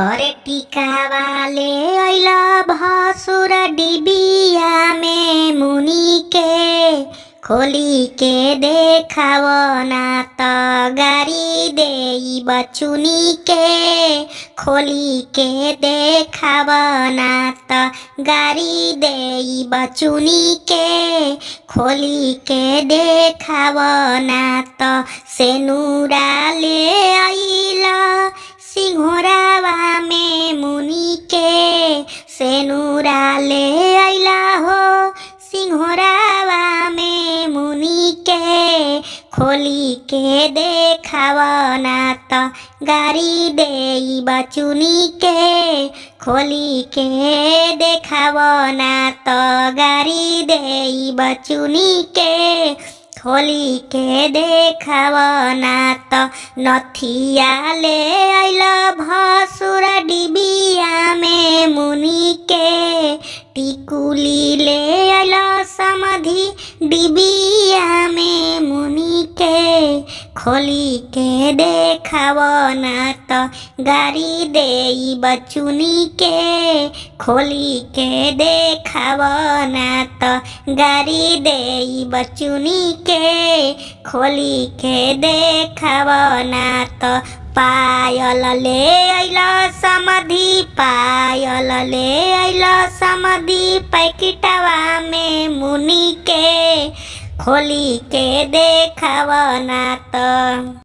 अरे टीका वाले अइला भसुर डिबिया में मुनि के खोली के देखाव ना त गारी देई बचुनी के खोली के देखाव ना त गारी देई बचुनी के खोली के देखाव ना त सेनुरा ले आइला सिंघोरावा में मुनि के सेनुरा ले आइला हो सिंघोरावा में मुनि के खोली के देखाव ना त गारी देई बचुनी के खोली के देखाव ना त गारी देई बचुनी के खोली के देखाव ना त नथिया ले आइला भसुर डिबिया में मुनि के टिकुली ले आइला समाधि डिबिया में मुनि के खोली के देखाव ना त गारी देई बचुनी के खोली के देखाव ना त गारी देई बचुनी के खोली के देखाव ना त पायल ले आइला समाधि पायल ले आइला समाधि पैकिटवा में मुनि के खोली के देखाव ना त